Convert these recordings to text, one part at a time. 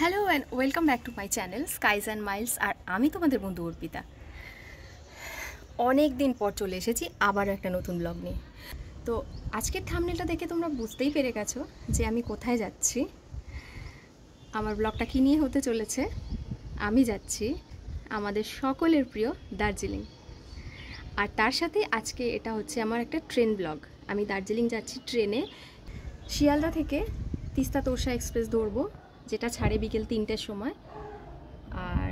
Hello and welcome back to my channel Skies and Miles. আর আমি তোমাদের বন্ধু অর্পিতা। অনেক দিন পর চলে এসেছি আবার একটা নতুন ব্লগ নিয়ে। তো আজকের থাম্বনেলটা দেখে তোমরা বুঝতেই পেরে গেছো যে আমি কোথায় যাচ্ছি। আমার ব্লগটা কী নিয়ে হতে চলেছে। আমি যাচ্ছি আমাদের সকলের প্রিয় দার্জিলিং। আর তার সাথে আজকে এটা হচ্ছে আমার একটা ট্রেন ব্লগ। আমি দার্জিলিং যাচ্ছি ট্রেনে। শিয়ালদা থেকে তিস্তা তোরসা এক্সপ্রেস ধরবো, যেটা ছাড়ে বিকেল 3টের সময়। আর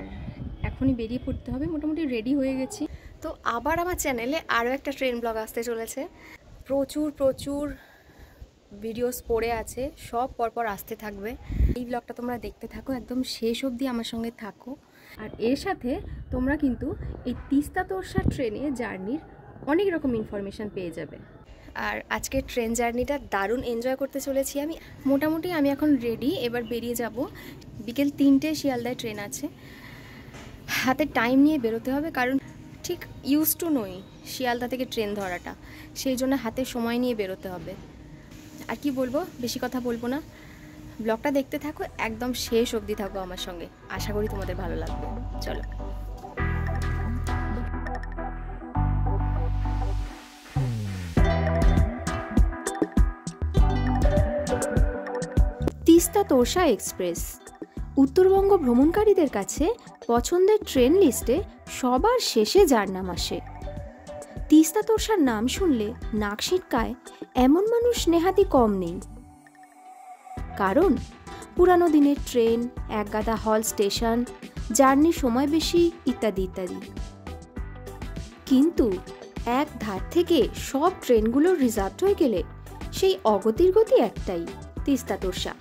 এখনই বেরিয়ে পড়তে হবে, মোটামুটি রেডি হয়ে গেছি। তো আবার আমার চ্যানেলে আরও একটা ট্রেন ব্লগ আসতে চলেছে। প্রচুর ভিডিওস পড়ে আছে, সব পরপর আসতে থাকবে। এই ব্লগটা তোমরা দেখতে থাকো, একদম শেষ অবধি আমার সঙ্গে থাকো। আর এর সাথে তোমরা কিন্তু এই তিস্তা তোরসা ট্রেনে জার্নির অনেক রকম ইনফরমেশান পেয়ে যাবে। আর আজকের ট্রেন জার্নিটা দারুণ এনজয় করতে চলেছি আমি। মোটামুটি আমি এখন রেডি, এবার বেরিয়ে যাব। বিকেল 3টে শিয়ালদায় ট্রেন আছে। হাতে টাইম নিয়ে বেরোতে হবে, কারণ ঠিক ইউজ টু নই শিয়ালদা থেকে ট্রেন ধরাটা, সেই জন্য হাতে সময় নিয়ে বেরোতে হবে। আর কি বলবো, বেশি কথা বলবো না, ব্লগটা দেখতে থাকো, একদম শেষ অবধি থাকো আমার সঙ্গে। আশা করি তোমাদের ভালো লাগবে। চলো। তিস্তা তোরসা এক্সপ্রেস উত্তরবঙ্গ ভ্রমণকারীদের কাছে পছন্দের ট্রেন লিস্টে সবার শেষে যার নাম আসে। তিস্তা তোরসার নাম শুনলে নাক সিটকায় এমন মানুষ নেহাতি কম নেই। কারণ পুরানো দিনের ট্রেন, একগাদা হল স্টেশন, জার্নির সময় বেশি, ইত্যাদি ইত্যাদি। কিন্তু এক ধার থেকে সব ট্রেনগুলো রিজার্ভ হয়ে গেলে সেই অগতির গতি একটাই, তিস্তা তোরসা।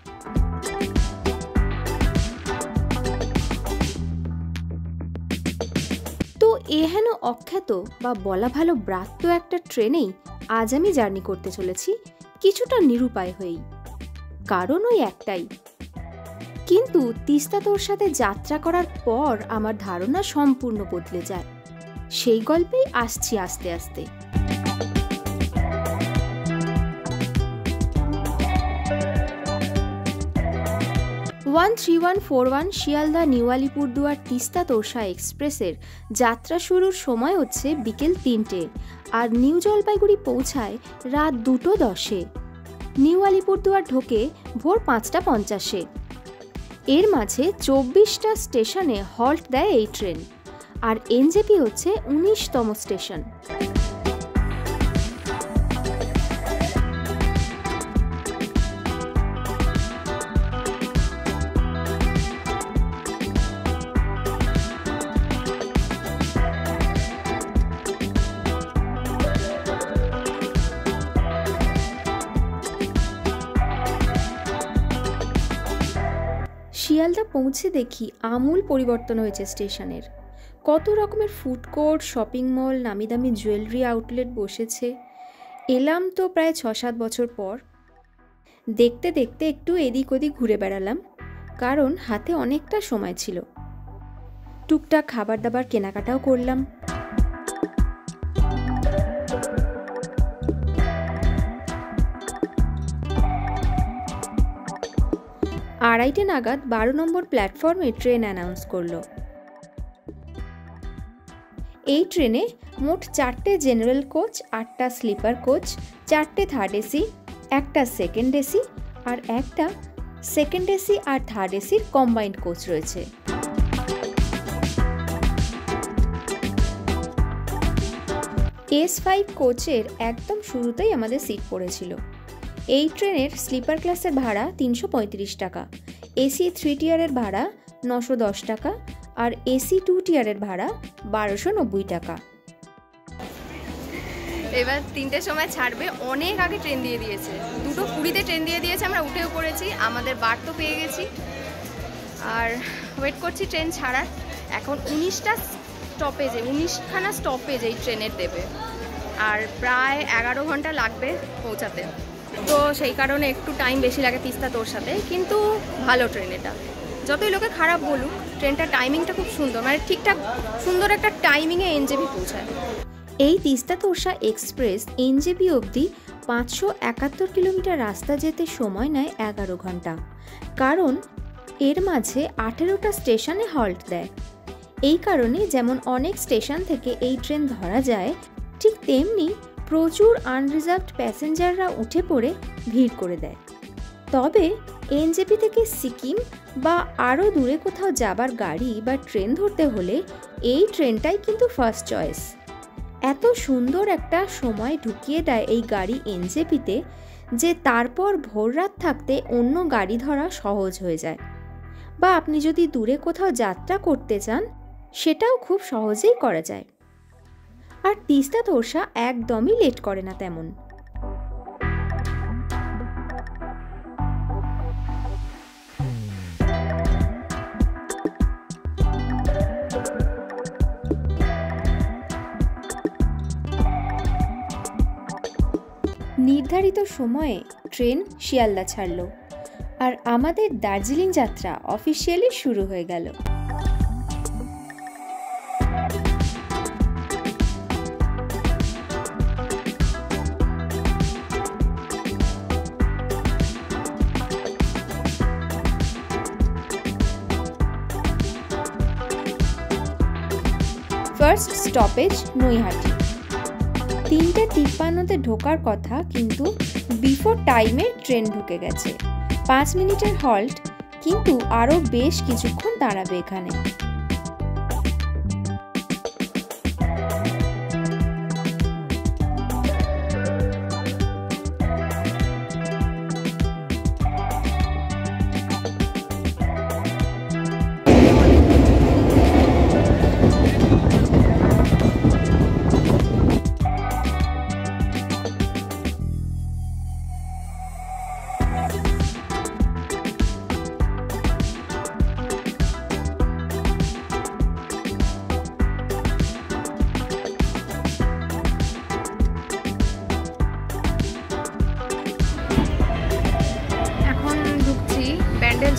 তো এহেন অখ্যাত বা বলা ভালো ব্রাত্য একটা ট্রেনেই আজ আমি জার্নি করতে চলেছি, কিছুটা নিরুপায় হয়েই। কারণ ওই একটাই। কিন্তু তিস্তা তোরসাতে যাত্রা করার পর আমার ধারণা সম্পূর্ণ বদলে যায়। সেই গল্পেই আসছি আস্তে আস্তে। ওয়ান 3141 শিয়ালদা নিউ আলিপুরদুয়ার তিস্তা তোরসা এক্সপ্রেসের যাত্রা শুরুর সময় হচ্ছে বিকেল 3টে, আর নিউ জলপাইগুড়ি পৌঁছায় রাত 2:10। নিউ আলিপুরদুয়ার ঢোকে ভোর 5:50। এর মাঝে 24টা স্টেশনে হল্ট দেয় এই ট্রেন। আর এনজেপি হচ্ছে 19তম স্টেশন। শিয়ালদা পৌঁছে দেখি আমূল পরিবর্তন হয়েছে স্টেশনের। কত রকমের ফুড কোর্ট, শপিং মল, নামি দামি জুয়েলারি আউটলেট বসেছে। এলাম তো প্রায় 6-7 বছর পর। দেখতে দেখতে একটু এদিক ওদিক ঘুরে বেড়ালাম, কারণ হাতে অনেকটা সময় ছিল। টুকটাক খাবার দাবার কেনাকাটাও করলাম। আড়াইটে নাগাদ 12 নম্বর প্ল্যাটফর্মে ট্রেন অ্যানাউন্স করলো। এই ট্রেনে মোট 4টে জেনারেল কোচ, 8টা স্লিপার কোচ, 4টে থার্ড এসি, একটা সেকেন্ড এসি আর একটা সেকেন্ড এসি আর থার্ড এসির কম্বাইন্ড কোচ রয়েছে। S5 কোচের একদম শুরুতেই আমাদের সিট পড়েছিল। এই ট্রেনের স্লিপার ক্লাসের ভাড়া 335 টাকা, এসি 3 টিয়ারের ভাড়া 910 টাকা আর এসি 2 টিয়ারের ভাড়া 1290 টাকা। এবার 3টের সময় ছাড়বে, অনেক আগে ট্রেন দিয়ে দিয়েছে। 2:20-তে ট্রেন দিয়ে দিয়েছে, আমরা উঠেও পড়েছি, আমাদের বার তো পেয়ে গেছি। আর ওয়েট করছি ট্রেন ছাড়ার। এখন 19খানা স্টপেজ এই ট্রেনের দেবে, আর প্রায় 11 ঘন্টা লাগবে পৌঁছাতে। তো সেই কারণে একটু টাইম বেশি লাগে তিস্তা তোরসাতে, কিন্তু ভালো ট্রেন এটা। যতই লোকে খারাপ বলুক, ট্রেনটা টাইমিংটা খুব সুন্দর, মানে ঠিকঠাক সুন্দর একটা টাইমিংয়ে এনজেপি পৌঁছায়। এই তিস্তা তোরসা এক্সপ্রেস এনজেপি অবধি 571 কিলোমিটার রাস্তা যেতে সময় নেয় 11 ঘন্টা। কারণ এর মাঝে 18টা স্টেশনে হল্ট দেয়। এই কারণে যেমন অনেক স্টেশন থেকে এই ট্রেন ধরা যায়, ঠিক তেমনি প্রচুর আনরিজার্ভড প্যাসেঞ্জাররা উঠে পড়ে ভিড় করে দেয়। তবে এনজেপি থেকে সিকিম বা আরও দূরে কোথাও যাবার গাড়ি বা ট্রেন ধরতে হলে এই ট্রেনটাই কিন্তু ফার্স্ট চয়েস। এত সুন্দর একটা সময় ঢুকিয়ে দেয় এই গাড়ি এনজেপিতে যে তারপর ভোররাত থাকতে অন্য গাড়ি ধরা সহজ হয়ে যায়। বা আপনি যদি দূরে কোথাও যাত্রা করতে চান সেটাও খুব সহজেই করা যায়। আর তিস্তা তোরসা একদমই লেট করে না তেমন। নির্ধারিত সময়ে ট্রেন শিয়ালদা ছাড়ল আর আমাদের দার্জিলিং যাত্রা অফিসিয়ালি শুরু হয়ে গেল। First stoppage Naihati. 3:53 ঢোকার কথা, কিন্তু বিফোর টাইমে ট্রেন ঢুকে গেছে। 5 মিনিটের হল্ট, কিন্তু আরও বেশ কিছুক্ষণ দাঁড়াবে এখানে।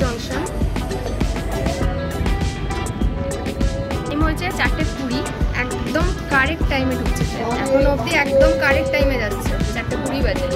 জংশন এই হচ্ছে 4:20, একদম কারেক্ট টাইমে ঢুকছে। এখন অবধি একদম কারেক্ট টাইমে যাচ্ছে, 4:20 বাজে।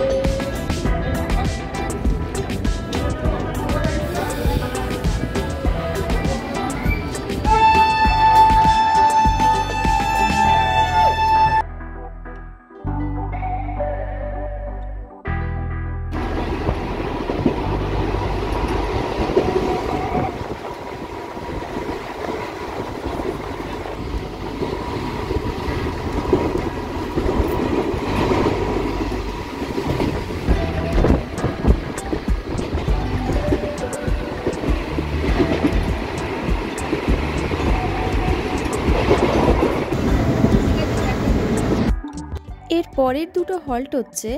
এর পরের দুটো হল্ট হচ্ছে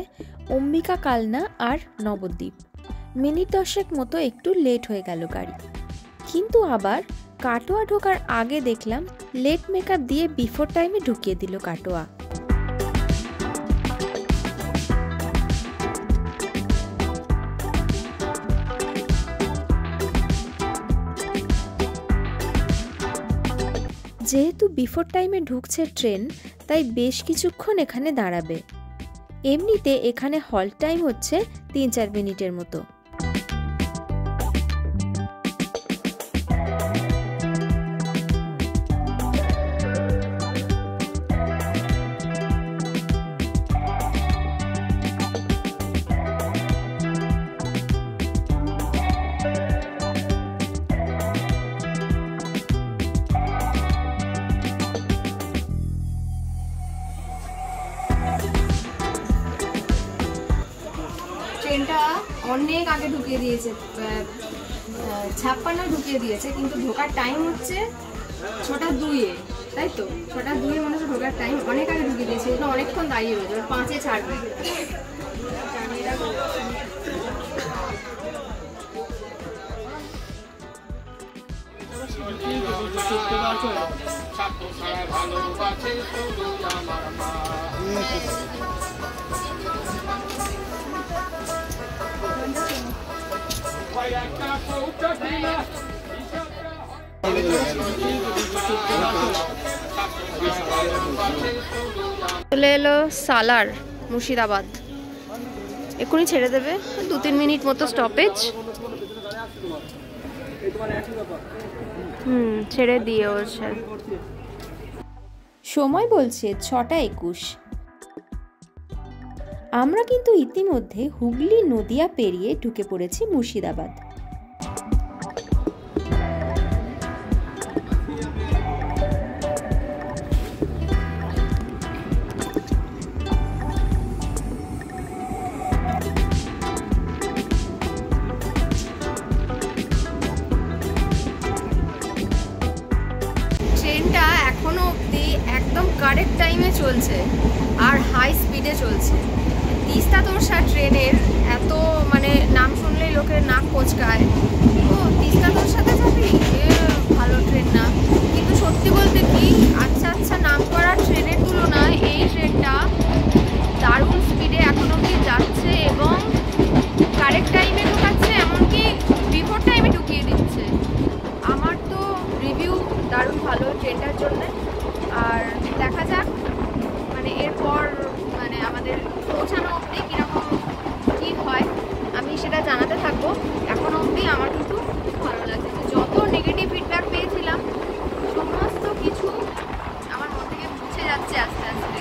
অম্বিকা কালনা আর নবদ্বীপ। মিনিট 10 মতো একটু লেট হয়ে গেল গাড়ি, কিন্তু আবার কাটোয়া ঢোকার আগে দেখলাম লেট মেকার দিয়ে বিফোর টাইমে ঢুকিয়ে দিল কাটোয়া। যেহেতু বিফোর টাইমে ঢুকছে ট্রেন, তাই বেশ কিছুক্ষণ এখানে দাঁড়াবে। এমনিতে এখানে হল্ট টাইম হচ্ছে 3-4 মিনিটের মতো। ট্রেনটা অনেক আগে ঢুকিয়ে দিয়েছে, 56 ঢুকিয়ে দিয়েছে, কিন্তু ঢোকার টাইম হচ্ছে 6:02, তাই তো 6:02 মনে হচ্ছে ঢোকার টাইম। অনেক আগে ঢুকিয়ে দিয়েছে, এটা অনেকক্ষণ দাঁড়িয়ে রয়েছে, 5-এ ছাড়বে। চলে এলো সালার, মুর্শিদাবাদ। এক্ষুনি ছেড়ে দেবে, 2-3 মিনিট মতো স্টপেজ। ছেড়ে দিয়েছে। সময় বলছে 6:21। আমরা কিন্তু ইতিমধ্যে হুগলি নদিয়া পেরিয়ে ঢুকে পড়েছি মুর্শিদাবাদ। ট্রেনটা এখনো অবধি একদম কারেক্ট টাইমে চলছে আর হাই স্পিডে চলছে। তিস্তা তোরসা ট্রেনের এত মানে নাম শুনলেই লোকের নাক কোচকায়, ও তিস্তা তোরসাতে যাবি, ভালো ট্রেন না। কিন্তু সত্যি বলতে কি, আচ্ছা আচ্ছা নাম করা ট্রেনের তুলনায় এই ট্রেনটা দারুণ স্পিডে এখনো অবধি যাচ্ছে এবং কারেক্ট টাইমে ঢুকাচ্ছে, এমনকি বিফোর টাইমে ঢুকিয়ে দিচ্ছে। আমার তো রিভিউ দারুণ ভালো ট্রেনটার জন্য। আর দেখা যাক মানে এরপর মানে আমাদের পৌঁছানো অবধি কীরকম কী হয়, আমি সেটা জানাতে থাকবো। এখনো অবধি আমার কিন্তু খুব ভালো লাগছে। যত নেগেটিভ ফিডব্যাক পেয়েছিলাম সমস্ত কিছু আমার মন থেকে মুছে যাচ্ছে আস্তে আস্তে।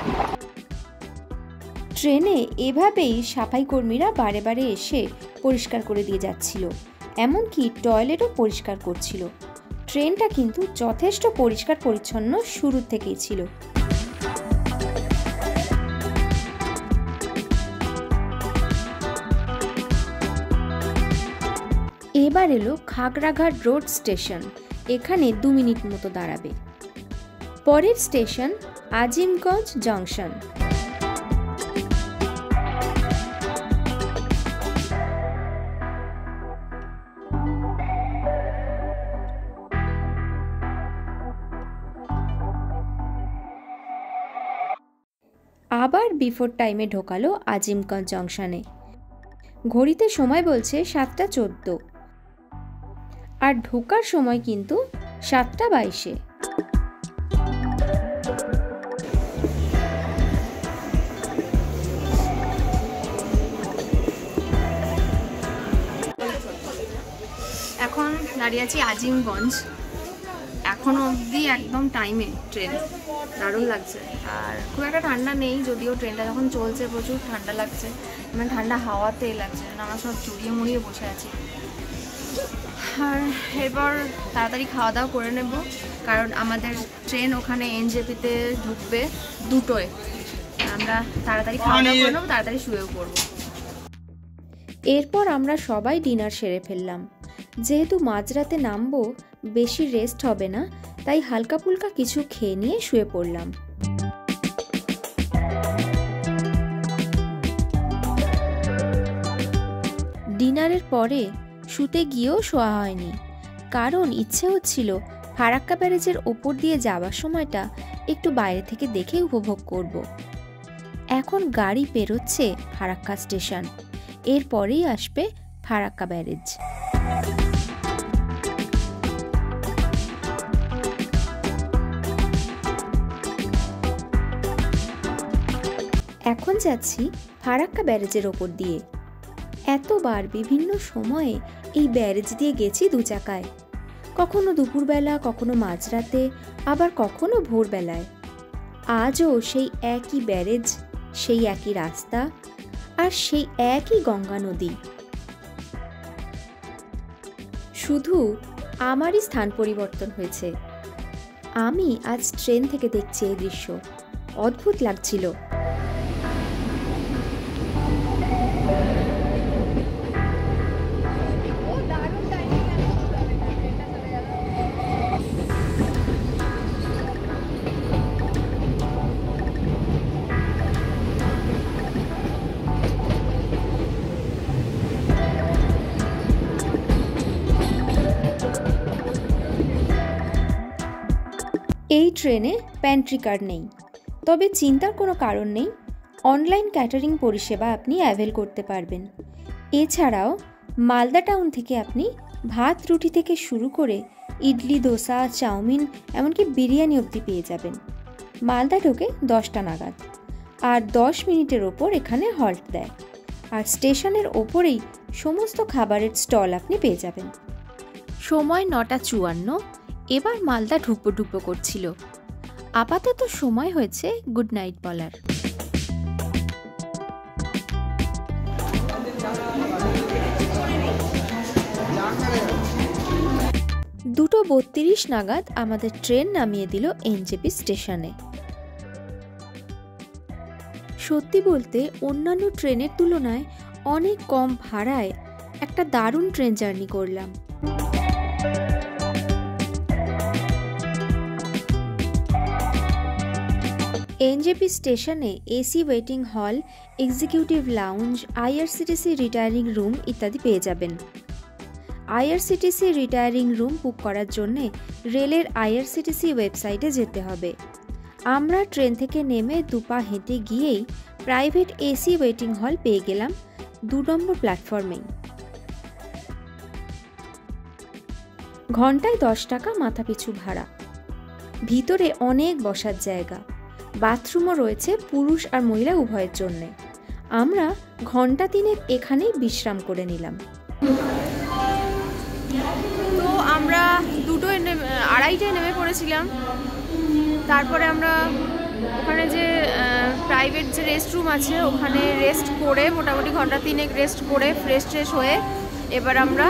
ট্রেনে এভাবেই সাফাই কর্মীরা বারে বারে এসে পরিষ্কার করে দিয়ে যাচ্ছিল, এমনকি টয়লেটও পরিষ্কার করছিল। ট্রেনটা কিন্তু যথেষ্ট পরিষ্কার পরিচ্ছন্ন শুরু থেকেই ছিল। এবার এলো খাগড়াঘাট রোড স্টেশন। এখানে 2 মিনিট মতো দাঁড়াবে। পরের স্টেশন আজিমগঞ্জ জংশন। আবার বিফোর টাইমে ঢোকালো আজিমগঞ্জ জংশনে। ঘড়িতে সময় বলছে 7:14 আর ঢোকার সময় কিন্তু 7:22। এখন দাঁড়িয়ে আছি আজিমগঞ্জ। এখনো অবধি একদম টাইমে ট্রেন, দারুণ লাগছে। আর খুব একটা ঠান্ডা নেই, যদিও ট্রেনটা যখন চলছে প্রচুর ঠান্ডা লাগছে, মানে ঠান্ডা হাওয়াতেই লাগছে। আমরা সব চড়িয়ে মুড়িয়ে বসে আছি। আর এরপর তাড়াতাড়ি খাওয়া দাওয়া করে নেব, কারণ আমাদের ট্রেন ওখানে এনজেপিতে ঢুকবে 2টোয়। আমরা তাড়াতাড়ি খাওয়া দাওয়া করে নেবো, তাড়াতাড়ি শুয়েও পড়বো। এরপর আমরা সবাই ডিনার সেরে ফেললাম। যেহেতু মাঝরাতে নামবো, বেশি রেস্ট হবে না, তাই হালকা ফুলকা কিছু খেয়ে নিয়ে শুয়ে পড়লাম। ডিনারের পরে শুতে গিয়েও শোয়া হয়নি, কারণ ইচ্ছে হচ্ছিল ফারাক্কা ব্যারেজের ওপর দিয়ে যাওয়ার সময়টা একটু বাইরে থেকে দেখে উপভোগ করব। এখন গাড়ি পেরোচ্ছে ফারাক্কা স্টেশন, এরপরেই আসবে ফারাক্কা ব্যারেজ। এখন যাচ্ছি ফারাক্কা ব্যারেজের ওপর দিয়ে। এতবার বিভিন্ন সময়ে এই ব্যারেজ দিয়ে গেছি 2 চাকায়, কখনো দুপুরবেলা, কখনো মাঝরাতে, আবার কখনো ভোরবেলায়। আজও সেই একই ব্যারেজ, সেই একই রাস্তা আর সেই একই গঙ্গা নদী। শুধু আমারই স্থান পরিবর্তন হয়েছে। আমি আজ ট্রেন থেকে দেখছি এই দৃশ্য, অদ্ভুত লাগছিল। এই ট্রেনে প্যান্ট্রি কার নেই, তবে চিন্তার কোনো কারণ নেই, অনলাইন ক্যাটারিং পরিষেবা আপনি অ্যাভেল করতে পারবেন। এছাড়াও মালদা টাউন থেকে আপনি ভাত রুটি থেকে শুরু করে ইডলি, দোসা, চাউমিন, এমনকি বিরিয়ানি অবধি পেয়ে যাবেন। মালদা ঢোকে 10টা নাগাদ, আর 10 মিনিটের ওপর এখানে হল্ট দেয়। আর স্টেশনের ওপরেই সমস্ত খাবারের স্টল আপনি পেয়ে যাবেন। সময় 9:54। এবার মালদা ঢুকবো ঢুকবো করছিল। আপাতত সময় হয়েছে গুড নাইট বলার। 2:32 নাগাদ আমাদের ট্রেন নামিয়ে দিল এনজেপি স্টেশনে। সত্যি বলতে অন্যান্য ট্রেনের তুলনায় অনেক কম ভাড়ায় একটা দারুণ ট্রেন জার্নি করলাম। এনজেপি স্টেশনে এসি ওয়েটিং হল, executive lounge, IRCTC retiring room ইত্যাদি পেয়ে যাবেন। আইআরসিটিসি রিটায়ারিং রুম বুক করার জন্যে রেলের আইআরসিটিসি ওয়েবসাইটে যেতে হবে। আমরা ট্রেন থেকে নেমে 2 পা হেঁটে গিয়েই প্রাইভেট এসি ওয়েটিং হল পেয়ে গেলাম 2 নম্বর প্ল্যাটফর্মেই। ঘন্টায় 10 টাকা মাথাপিছু ভাড়া। ভিতরে অনেক বসার জায়গা, বাথরুমও রয়েছে পুরুষ আর মহিলা উভয়ের জন্যে। আমরা ঘন্টা 3 এখানেই বিশ্রাম করে নিলাম। তো আমরা 2:30টায় নেমে পড়েছিলাম। তারপরে আমরা ওখানে যে প্রাইভেট যে রেস্টরুম আছে ওখানে রেস্ট করে মোটামুটি ঘন্টা 3 রেস্ট করে ফ্রেশ হয়ে এবার আমরা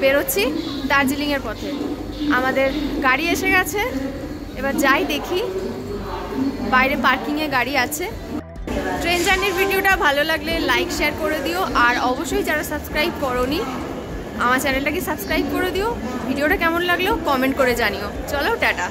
বেরোচ্ছি দার্জিলিংয়ের পথে। আমাদের গাড়ি এসে গেছে, এবার যাই দেখি বাইরে পার্কিংয়ে গাড়ি আছে। ট্রেন জার্নির ভিডিওটা ভালো লাগলে লাইক শেয়ার করে দিও, আর অবশ্যই যারা সাবস্ক্রাইব করোনি আমার চ্যানেলটাকে সাবস্ক্রাইব করে দিও। ভিডিওটা কেমন লাগলো কমেন্ট করে জানিও। চলো টাটা।